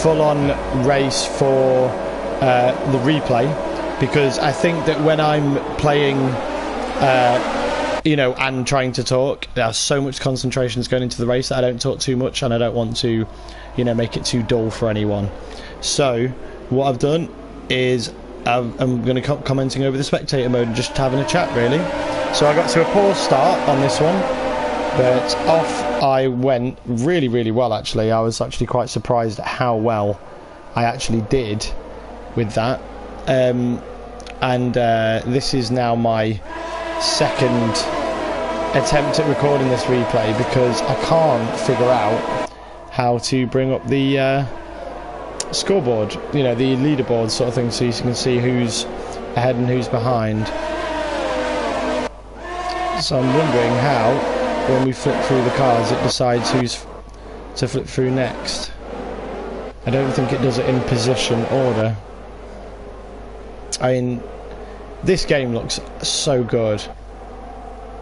full-on race for the replay, because I think that when I'm playing, you know, and trying to talk, there's so much concentration going into the race that I don't talk too much, and I don't want to, you know, make it too dull for anyone. So what I've done is I'm going to commenting over the spectator mode and just having a chat, really. So I got to a poor start on this one, but off I went really, really well, actually. I was actually quite surprised at how well I actually did with that. This is now my second attempt at recording this replay, because I can't figure out how to bring up the scoreboard, you know, the leaderboard sort of thing, so you can see who's ahead and who's behind. So I'm wondering how, when we flip through the cars, it decides who's to flip through next. I don't think it does it in position order. I mean, this game looks so good.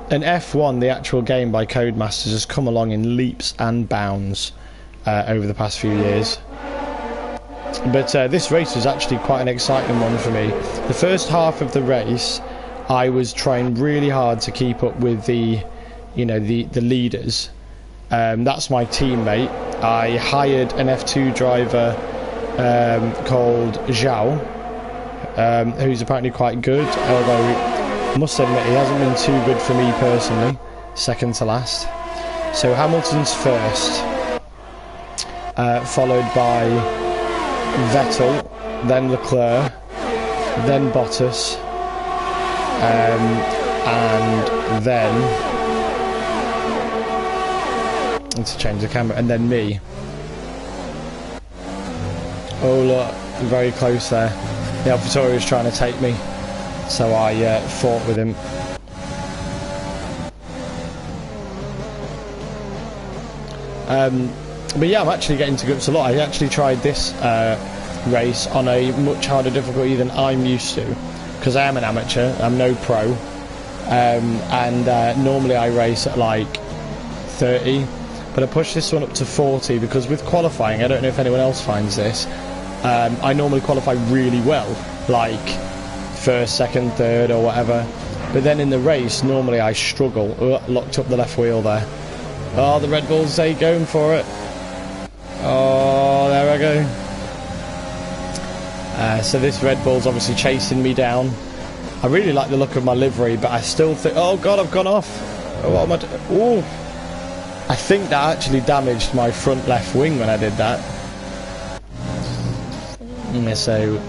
And F1, the actual game by Codemasters, has come along in leaps and bounds over the past few years. But this race was actually quite an exciting one for me. The first half of the race, I was trying really hard to keep up with the, you know, the leaders. That's my teammate. I hired an F2 driver called Zhao, who's apparently quite good, although I must admit he hasn't been too good for me personally. Second to last. So Hamilton's first, followed by Vettel, then Leclerc, then Bottas, and then, I need to change the camera, and then me. Oh look, very close there. The AlphaTauri was trying to take me, so I fought with him. But yeah, I'm actually getting to grips a lot. I actually tried this race on a much harder difficulty than I'm used to, because I am an amateur, I'm no pro, and normally I race at like 30, but I pushed this one up to 40 because with qualifying, I don't know if anyone else finds this, I normally qualify really well, like first, second, third or whatever, but then in the race normally I struggle. Locked up the left wheel there. Oh, the Red Bulls, they going for it. Oh, there I go. So this Red Bull's obviously chasing me down. I really like the look of my livery, but I still think, oh god, I've gone off. Oh, what am I doing? Oh, I think that actually damaged my front left wing when I did that. So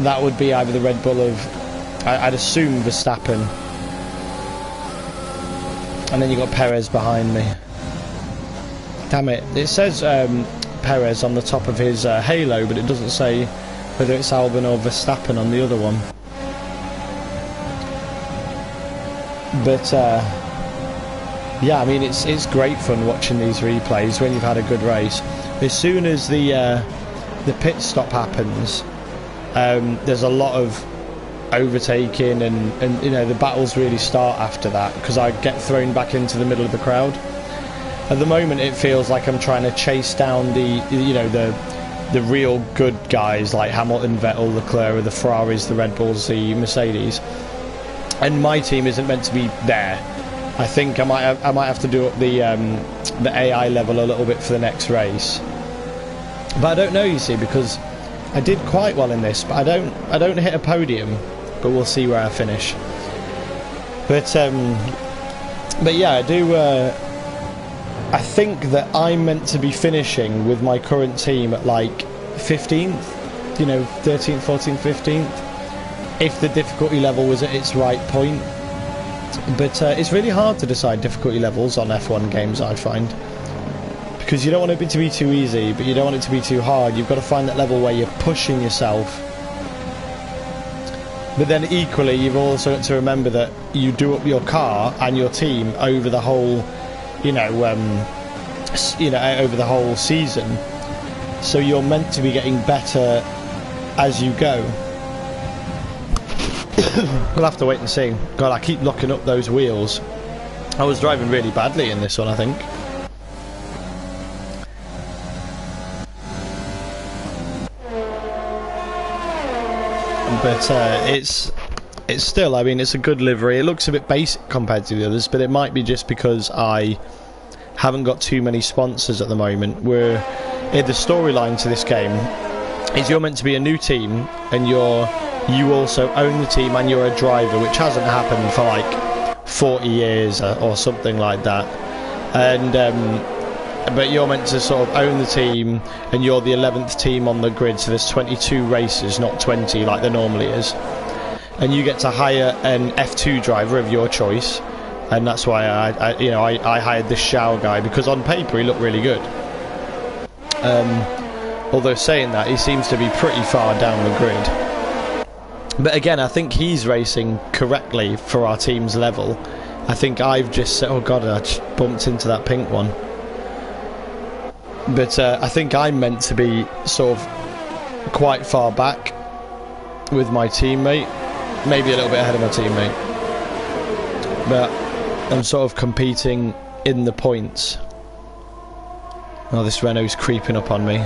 that would be either the Red Bull of, I'd assume, Verstappen, and then you got Perez behind me. Damn it, it says Perez on the top of his halo, but it doesn't say whether it's Albon or Verstappen on the other one. But yeah, I mean, it's great fun watching these replays when you've had a good race. As soon as the pit stop happens, there's a lot of overtaking, and you know, the battles really start after that, because I get thrown back into the middle of the crowd. At the moment it feels like I'm trying to chase down the, you know, the real good guys like Hamilton, Vettel, Leclerc, the Ferraris, the Red Bulls, the Mercedes, and my team isn't meant to be there. I think I might have to do up the AI level a little bit for the next race, but I don't know, you see, because I did quite well in this, but I don't hit a podium, but we'll see where I finish. But yeah, I do. I think that I'm meant to be finishing with my current team at like 15th, you know, 13th, 14th, 15th, if the difficulty level was at its right point. But it's really hard to decide difficulty levels on F1 games, I find, because you don't want it to be too easy, but you don't want it to be too hard. You've got to find that level where you're pushing yourself. But then equally, you've also got to remember that you do up your car and your team over the whole, over the whole season. So you're meant to be getting better as you go. We'll have to wait and see. God, I keep locking up those wheels. I was driving really badly in this one, I think. but it's still, I mean, it's a good livery. It looks a bit basic compared to the others, but it might be just because I haven't got too many sponsors at the moment. We're in the storyline to this game is you're meant to be a new team, and you also own the team and you're a driver, which hasn't happened for like 40 years or something like that. And but you're meant to sort of own the team, and you're the 11th team on the grid, so there's 22 races, not 20 like there normally is. And you get to hire an F2 driver of your choice, and that's why I hired this Shao guy, because on paper he looked really good. Although saying that, he seems to be pretty far down the grid. But again, I think he's racing correctly for our team's level. I think I've just said, oh god, I just bumped into that pink one. But I think I'm meant to be sort of quite far back with my teammate. Maybe a little bit ahead of my teammate. But I'm sort of competing in the points. Oh, this Renault's creeping up on me.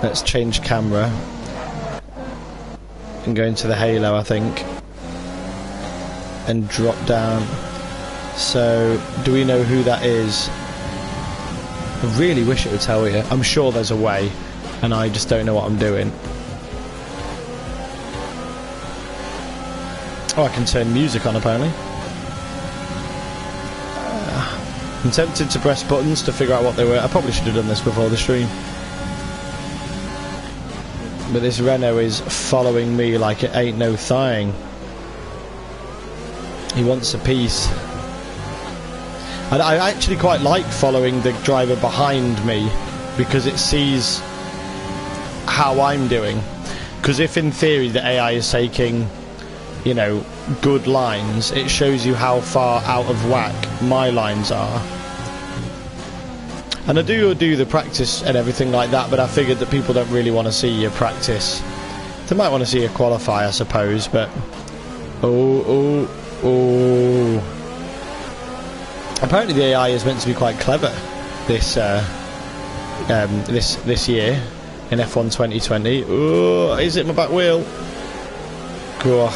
Let's change camera and go into the halo, I think, and drop down. So, do we know who that is? I really wish it would tell you. I'm sure there's a way, and I just don't know what I'm doing. Oh, I can turn music on apparently. I'm tempted to press buttons to figure out what they were. I probably should have done this before the stream. But this Renault is following me like it ain't no thing. He wants a piece. And I actually quite like following the driver behind me, because it sees how I'm doing. Because if in theory the AI is taking, you know, good lines, it shows you how far out of whack my lines are. And I do the practice and everything like that, but I figured that people don't really want to see your practice. They might want to see you qualify, I suppose, but... Oh. Apparently the AI is meant to be quite clever this this year in F1 2020. Oh, is it my back wheel? Ugh.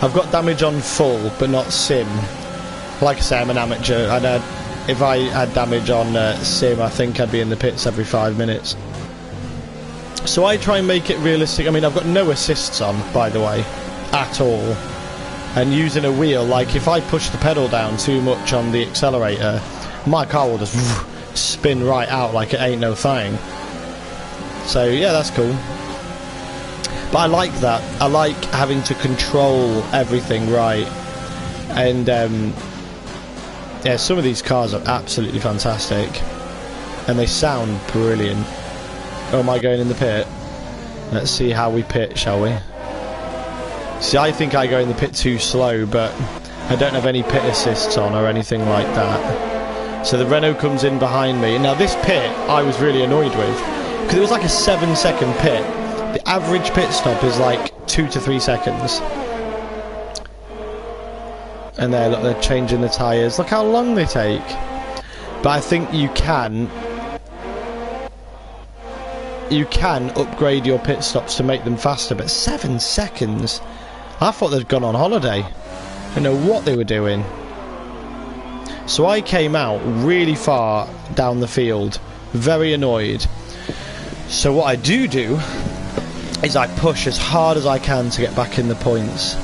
I've got damage on full, but not sim. Like I say, I'm an amateur, and if I had damage on sim, I think I'd be in the pits every 5 minutes. So I try and make it realistic. I mean, I've got no assists on, by the way, at all. And using a wheel, like if I push the pedal down too much on the accelerator, my car will just spin right out like it ain't no thing. So yeah, that's cool. But I like that. I like having to control everything right. And yeah, some of these cars are absolutely fantastic, and they sound brilliant. Oh, am I going in the pit? Let's see how we pit, shall we? See, I think I go in the pit too slow, but I don't have any pit assists on or anything like that. So the Renault comes in behind me. Now this pit I was really annoyed with, because it was like a 7-second pit. The average pit stop is like 2 to 3 seconds. And there, look, they're changing the tyres. Look how long they take. But I think you can upgrade your pit stops to make them faster, but 7 seconds? I thought they'd gone on holiday. I don't know what they were doing. So I came out really far down the field, very annoyed. So what I do is I push as hard as I can to get back in the points.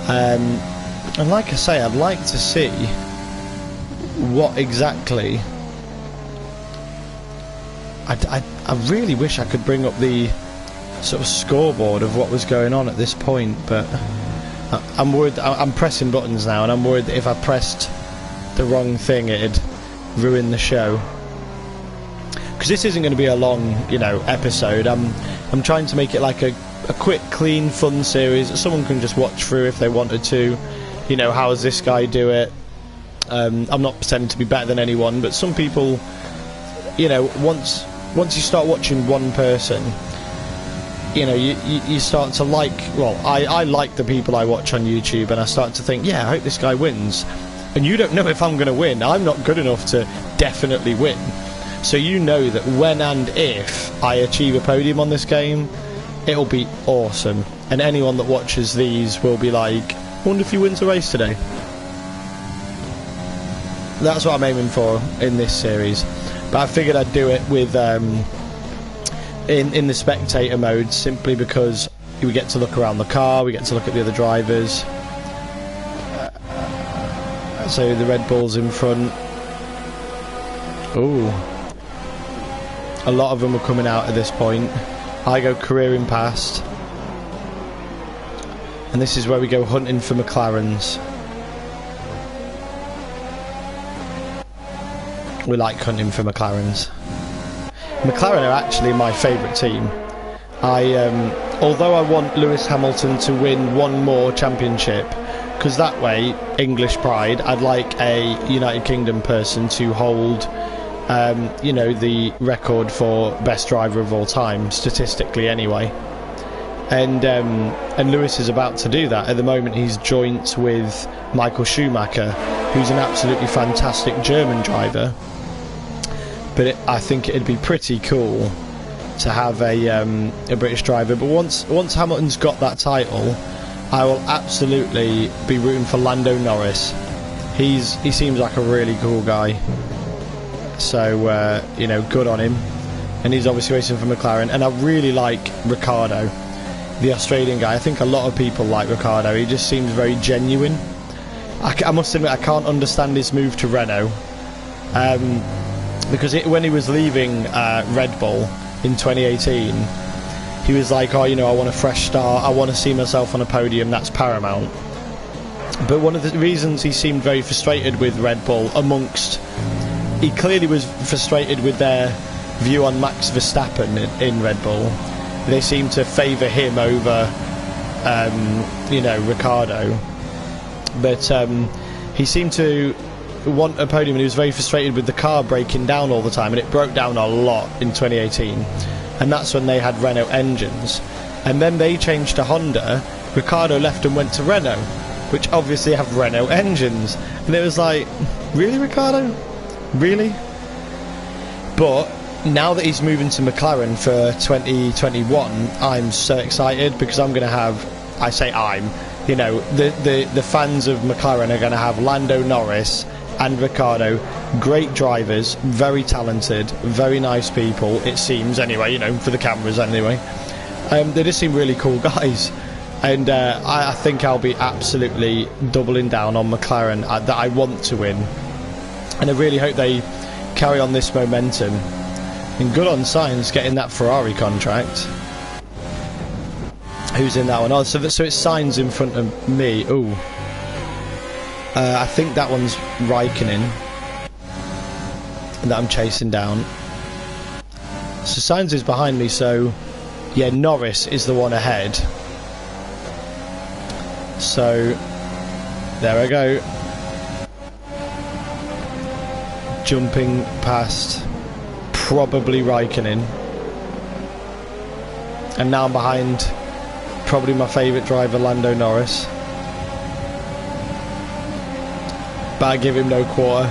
And like I say, I'd like to see what exactly... I really wish I could bring up the sort of scoreboard of what was going on at this point, but I'm worried. I'm pressing buttons now, and I'm worried that if I pressed the wrong thing, it'd ruin the show. Because this isn't going to be a long, you know, episode. I'm trying to make it like a quick, clean, fun series that someone can just watch through if they wanted to. You know, how does this guy do it? I'm not pretending to be better than anyone, but some people, you know, once you start watching one person, you know, you start to like, well, I like the people I watch on YouTube, and I start to think, yeah, I hope this guy wins. And you don't know if I'm going to win. I'm not good enough to definitely win. So you know that when and if I achieve a podium on this game, It'll be awesome, and anyone that watches these will be like, I wonder if he wins a race today. That's what I'm aiming for in this series, but I figured I'd do it with in the spectator mode, simply because we get to look around the car, we get to look at the other drivers. So the Red Bull's in front. Ooh, a lot of them are coming out at this point. I go careering past, and this is where we go hunting for McLarens. We like hunting for McLarens. McLaren are actually my favourite team. Although I want Lewis Hamilton to win one more championship, because that way, English pride, I'd like a United Kingdom person to hold you know, the record for best driver of all time, statistically anyway. And Lewis is about to do that. At the moment he's joint with Michael Schumacher, who's an absolutely fantastic German driver. But I think it'd be pretty cool to have a British driver. But once Hamilton's got that title, I will absolutely be rooting for Lando Norris. He seems like a really cool guy. So, you know, good on him. And he's obviously racing for McLaren. And I really like Ricciardo, the Australian guy. I think a lot of people like Ricciardo. He just seems very genuine. I must admit, I can't understand his move to Renault. Because when he was leaving Red Bull in 2018, he was like, oh, you know, I want a fresh start. I want to see myself on a podium. That's paramount. But one of the reasons he seemed very frustrated with Red Bull, he clearly was frustrated with their view on Max Verstappen in Red Bull. They seemed to favour him over, you know, Ricciardo. But he seemed to want a podium, and he was very frustrated with the car breaking down all the time, and it broke down a lot in 2018. And that's when they had Renault engines. And then they changed to Honda. Ricciardo left and went to Renault, which obviously have Renault engines. And it was like, really, Ricciardo? Really? But now that he's moving to McLaren for 2021, I'm so excited, because I'm going to have, I say I'm, you know, the fans of McLaren are going to have Lando Norris and Ricciardo, great drivers, very talented, very nice people, it seems anyway, you know, for the cameras anyway. They just seem really cool guys. And I think I'll be absolutely doubling down on McLaren, that I want to win. And I really hope they carry on this momentum. And good on Sainz getting that Ferrari contract. Who's in that one? Oh, so it's Sainz in front of me. Ooh. I think that one's Raikkonen that I'm chasing down. So Sainz is behind me, so yeah, Norris is the one ahead. So there I go. Jumping past probably Raikkonen. And now I'm behind probably my favourite driver, Lando Norris. But I give him no quarter.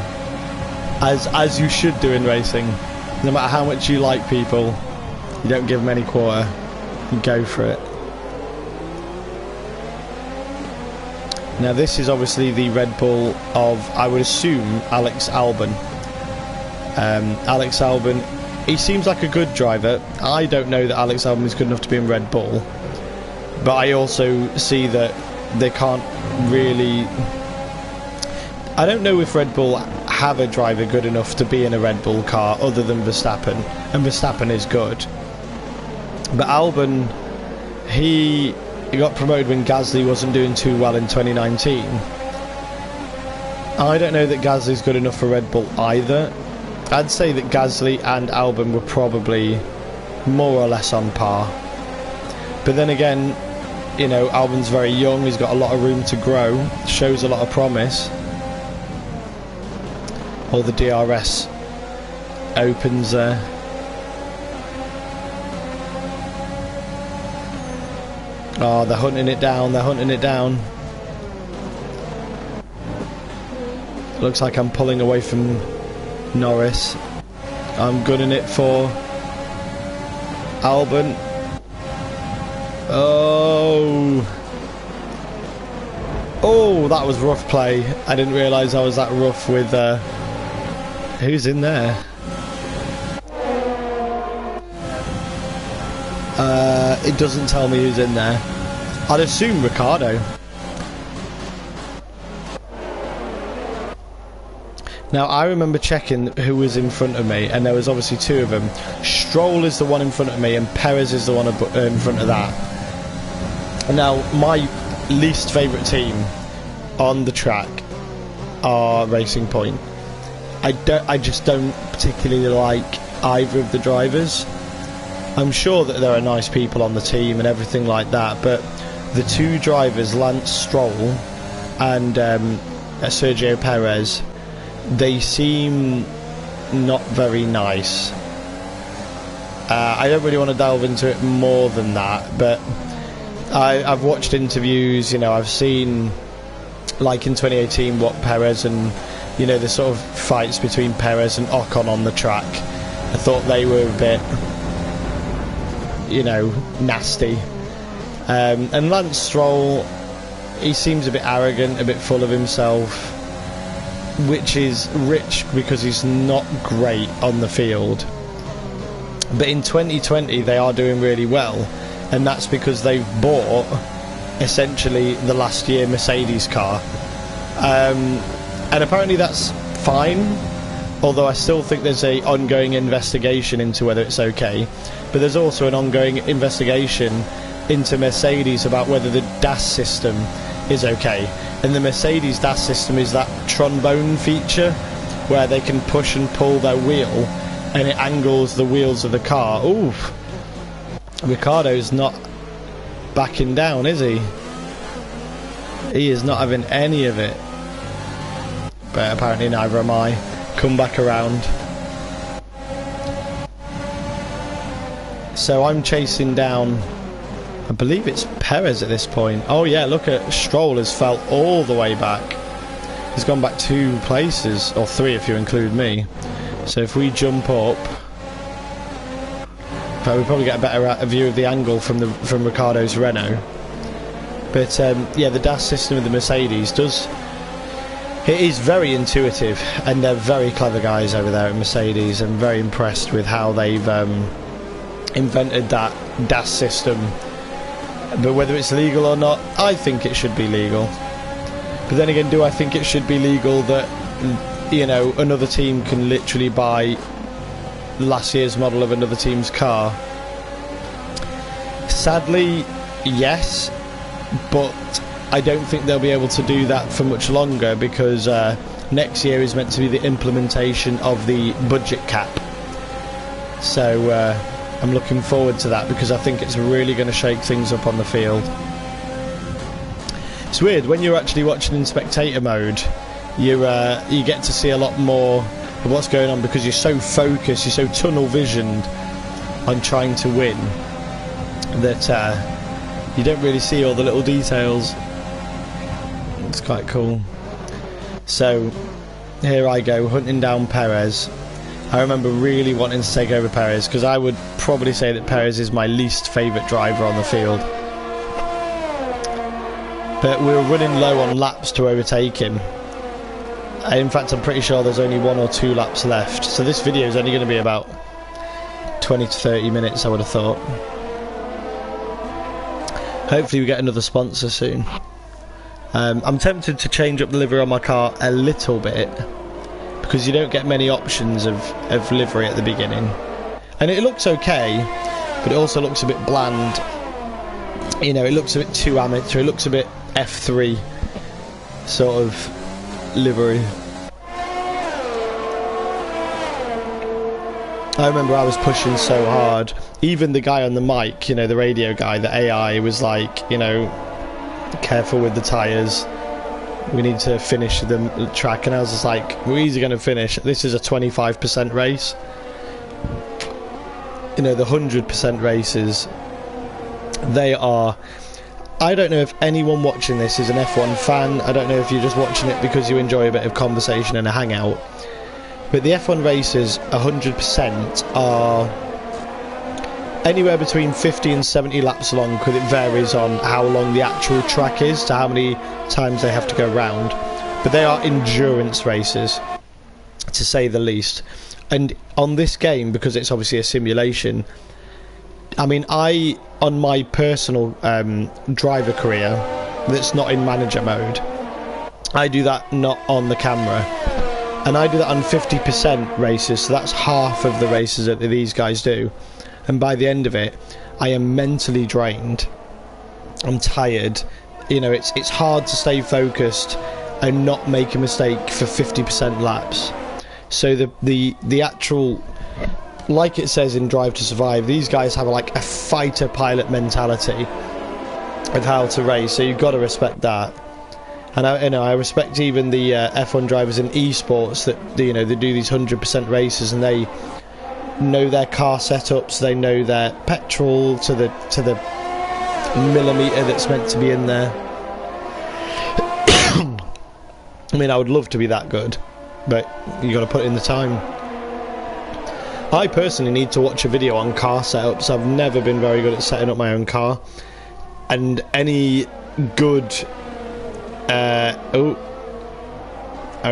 As you should do in racing. No matter how much you like people, you don't give them any quarter. You go for it. Now this is obviously the Red Bull of, I would assume, Alex Albon. Alex Albon, he seems like a good driver. I don't know that Alex Albon is good enough to be in Red Bull, but I also see that they can't really, I don't know if Red Bull have a driver good enough to be in a Red Bull car other than Verstappen, and Verstappen is good. But Albon, he got promoted when Gasly wasn't doing too well in 2019. I don't know that Gasly's good enough for Red Bull either. I'd say that Gasly and Albon were probably more or less on par. But then again, you know, Albon's very young, he's got a lot of room to grow, shows a lot of promise. Or the DRS opens there. Oh, they're hunting it down, they're hunting it down. Looks like I'm pulling away from Norris. I'm gunning it for Albon. Oh, that was rough play. I didn't realise I was that rough with... who's in there? It doesn't tell me who's in there. I'd assume Ricardo. Now, I remember checking who was in front of me, and there was obviously two of them. Stroll is the one in front of me, and Perez is the one in front of that. Now, my least favourite team on the track are Racing Point. I just don't particularly like either of the drivers. I'm sure that there are nice people on the team and everything like that, but the two drivers, Lance Stroll and Sergio Perez, they seem not very nice. I don't really want to delve into it more than that, but I've watched interviews, you know, I've seen, like in 2018, what Perez and, you know, the sort of fights between Perez and Ocon on the track. I thought they were a bit, you know, nasty. And Lance Stroll, he seems a bit arrogant, a bit full of himself, which is rich because he's not great on the field. But in 2020 they are doing really well, and that's because they've bought essentially the last year Mercedes car, and apparently that's fine, although I still think there's a ongoing investigation into whether it's okay. But there's also an ongoing investigation into Mercedes about whether the DAS system is okay. And the Mercedes DAS system is that trombone feature where they can push and pull their wheel and it angles the wheels of the car. Ooh, Ricardo's not backing down, is he? He is not having any of it. But apparently neither am I. Come back around. So I'm chasing down, I believe it's Perez at this point. Oh yeah, look at Stroll has fell all the way back. He's gone back 2 places, or 3 if you include me. So if we jump up, we'll probably get a better view of the angle from Ricardo's Renault. But yeah, the DAS system of the Mercedes it is very intuitive, and they're very clever guys over there at Mercedes. I'm very impressed with how they've invented that DAS system. But whether it's legal or not, I think it should be legal. But then again, do I think it should be legal that, you know, another team can literally buy last year's model of another team's car? Sadly, yes, but I don't think they'll be able to do that for much longer, because next year is meant to be the implementation of the budget cap. So I'm looking forward to that, because I think it's really going to shake things up on the field. It's weird, when you're actually watching in spectator mode, you get to see a lot more of what's going on, because you're so focused, you're so tunnel visioned on trying to win, that you don't really see all the little details. It's quite cool. So here I go, hunting down Perez. I remember really wanting to take over Perez, because I would probably say that Perez is my least favourite driver on the field. But we were running low on laps to overtake him. In fact, I'm pretty sure there's only 1 or 2 laps left. So this video is only going to be about 20 to 30 minutes, I would have thought. Hopefully we get another sponsor soon. I'm tempted to change up the livery on my car a little bit, because you don't get many options of livery at the beginning. And it looks okay, but it also looks a bit bland. You know, it looks a bit too amateur, it looks a bit F3 sort of livery. I remember I was pushing so hard. Even the guy on the mic, you know, the radio guy, the AI, was like, you know, careful with the tyres, we need to finish the track. And I was just like, we're easily going to finish. This is a 25% race. You know, the 100% races, they are... I don't know if anyone watching this is an F1 fan. I don't know if you're just watching it because you enjoy a bit of conversation and a hangout. But the F1 races, 100% are anywhere between 50 and 70 laps long, because it varies on how long the actual track is to how many times they have to go round. But they are endurance races, to say the least. And on this game, because it's obviously a simulation, I mean, on my personal driver career that's not in manager mode, I do that not on the camera, and I do that on 50% races, so that's half of the races that these guys do. And by the end of it, I am mentally drained. I'm tired. You know, it's hard to stay focused and not make a mistake for 50% laps. So the actual, like it says in Drive to Survive, these guys have like a fighter pilot mentality of how to race. So you've got to respect that. And I respect even the F1 drivers in esports that they do these 100% races, and they know their car setups, they know their petrol to the millimetre that's meant to be in there. I mean, I would love to be that good, but you got to put in the time. I personally need to watch a video on car setups. I've never been very good at setting up my own car, and any good I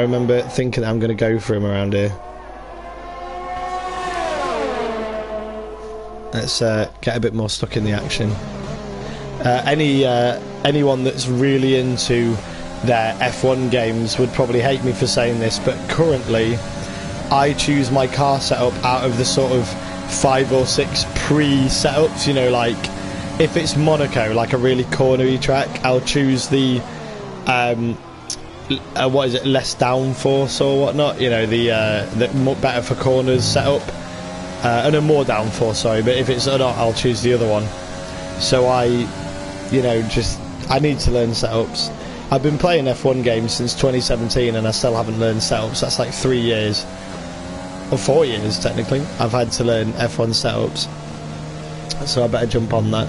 remember thinking that I'm going to go for him around here. Let's get a bit more stuck in the action. Anyone that's really into their F1 games would probably hate me for saying this, but currently I choose my car setup out of the sort of 5 or 6 pre-setups. You know, like if it's Monaco, like a really cornery track, I'll choose the what is it, less downforce or whatnot, you know, the better for corners setup, and a more downforce, sorry, but if it's not, I'll choose the other one. So I need to learn setups. I've been playing F1 games since 2017 and I still haven't learned setups. That's like 3 years, or 4 years technically, I've had to learn F1 setups, so I better jump on that.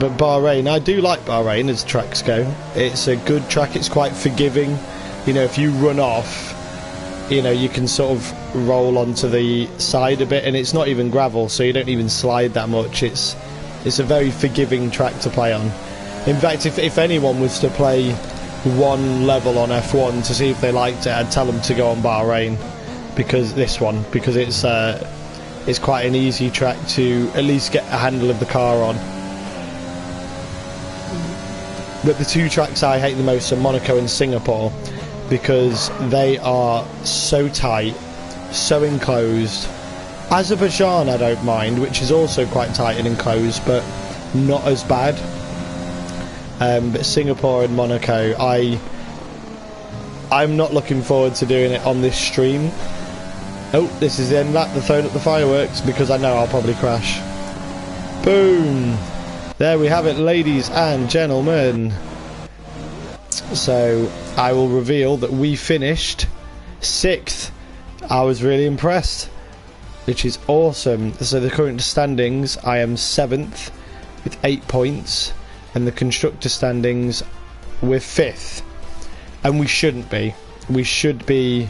But Bahrain, I do like Bahrain as tracks go. It's a good track, it's quite forgiving. You know, if you run off, you know, you can sort of roll onto the side a bit, and it's not even gravel, so you don't even slide that much. It's a very forgiving track to play on. In fact, if anyone was to play one level on F1 to see if they liked it, I'd tell them to go on Bahrain, because it's quite an easy track to at least get a handle of the car on. But the two tracks I hate the most are Monaco and Singapore, because they are so tight, so enclosed. Azerbaijan I don't mind, which is also quite tight and enclosed, but not as bad. But Singapore and Monaco, I'm not looking forward to doing it on this stream. Oh, this is the end of that, they're throwing up the fireworks, because I know I'll probably crash. Boom! There we have it, ladies and gentlemen. So I will reveal that we finished 6th. I was really impressed, which is awesome. So the current standings, I am 7th with 8 points, and the constructor standings we're 5th, and we shouldn't be. We should be,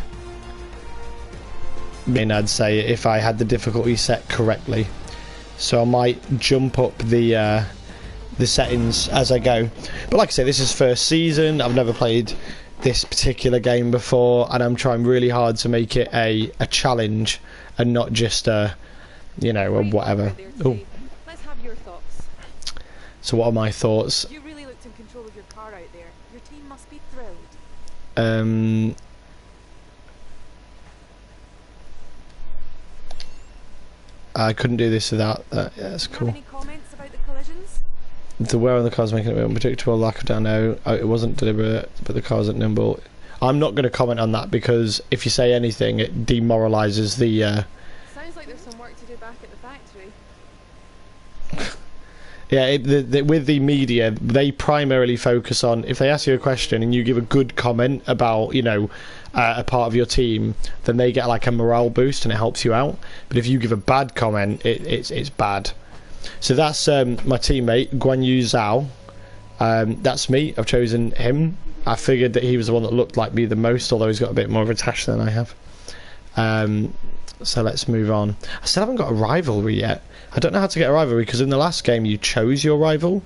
I'd say, if I had the difficulty set correctly. So I might jump up the settings as I go. But like I say, this is first season. I've never played this particular game before, and I'm trying really hard to make it a challenge and not just a whatever. Oh. Let's have your thoughts. So what are my thoughts? You really looked in control of your car out there. Your team must be thrilled. I couldn't do this without that. Yeah, that's cool. Any comments about the collisions? The wear on the car's making it unpredictable, lack of down. No, it wasn't deliberate, but the car wasn't nimble. I'm not going to comment on that, because if you say anything, it demoralises the. Sounds like there's some work to do back at the factory. Yeah, with the media, they primarily focus on, if they ask you a question and you give a good comment about, a part of your team, then they get like a morale boost and it helps you out. But if you give a bad comment, it's bad. So that's my teammate Guan Yu Zhao. That's me. I've chosen him. I figured that he was the one that looked like me the most, although he's got a bit more of a tash than I have. So let's move on. I still haven't got a rivalry yet. I don't know how to get a rivalry, because in the last game you chose your rival,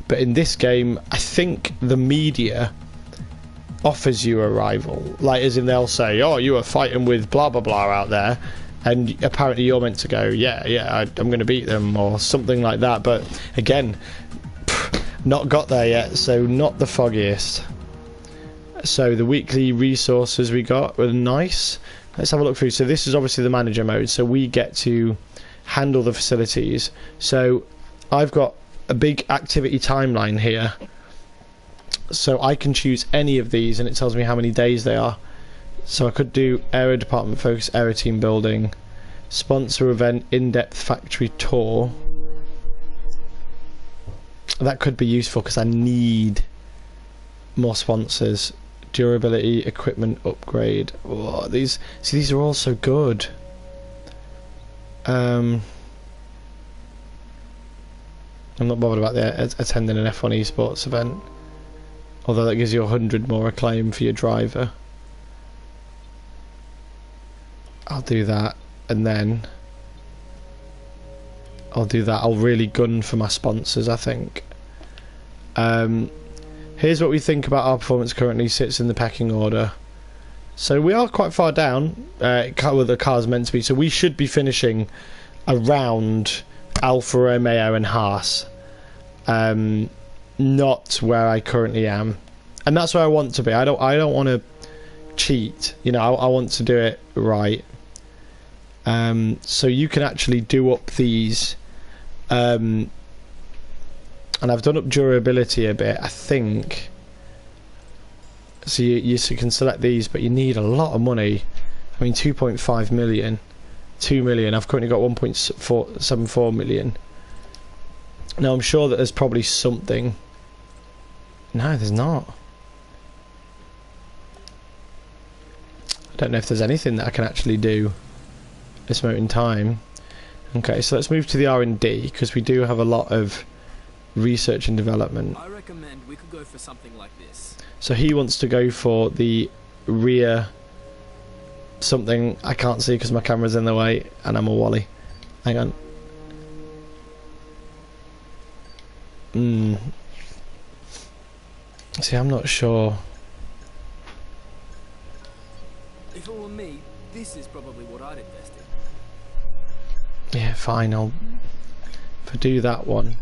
but in this game I think the media offers you a rival, like as in they'll say, oh, you were fighting with blah blah blah out there, and apparently you're meant to go, yeah, I'm going to beat them or something like that. But again, not got there yet, so not the foggiest. So the weekly resources we got were nice. Let's have a look through. So this is obviously the manager mode, so we get to handle the facilities. So I've got a big activity timeline here, so I can choose any of these and it tells me how many days they are. So I could do area department focus, area team building, sponsor event, in-depth factory tour. That could be useful because I need more sponsors. Durability, equipment upgrade. Oh, these are all so good. I'm not bothered about attending an F1 esports event, although that gives you 100 more acclaim for your driver. I'll do that, and then I'll do that. I'll really gun for my sponsors, I think. Here's what we think about our performance currently. Sits in the pecking order. So we are quite far down where the car's meant to be, so we should be finishing around Alfa Romeo and Haas, not where I currently am, and that's where I want to be. I don't want to cheat, you know. I want to do it right. So you can actually do up these, and I've done up durability a bit, I think. So you can select these, but you need a lot of money. I mean, 2.5 million, 2 million. I've currently got 1.74 million. Now I'm sure that there's probably something. No, there's not. I don't know if there's anything that I can actually do at this moment in time. Okay, so let's move to the R&D, because we do have a lot of research and development. I recommend we could go for something like this. So he wants to go for the rear something. I can't see because my camera's in the way and I'm a wally. Hang on. See, I'm not sure. If it were me, this is probably what I'd invest in. Yeah, fine, I'll do that one.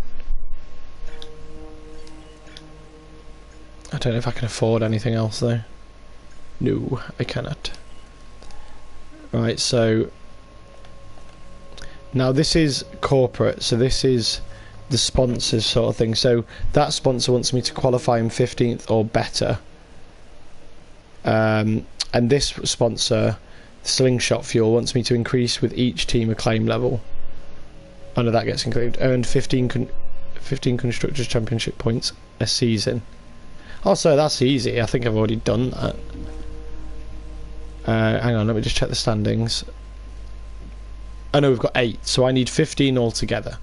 I don't know if I can afford anything else though. No, I cannot. Right, so now this is corporate, so this is the sponsors sort of thing. So that sponsor wants me to qualify in 15th or better, and this sponsor, Slingshot Fuel, wants me to increase with each team acclaim level. I know that gets included. Earned 15 Constructors Championship points a season. Oh, so that's easy. I think I've already done that. Hang on, let me just check the standings. Oh no, we've got 8, so I need 15 altogether.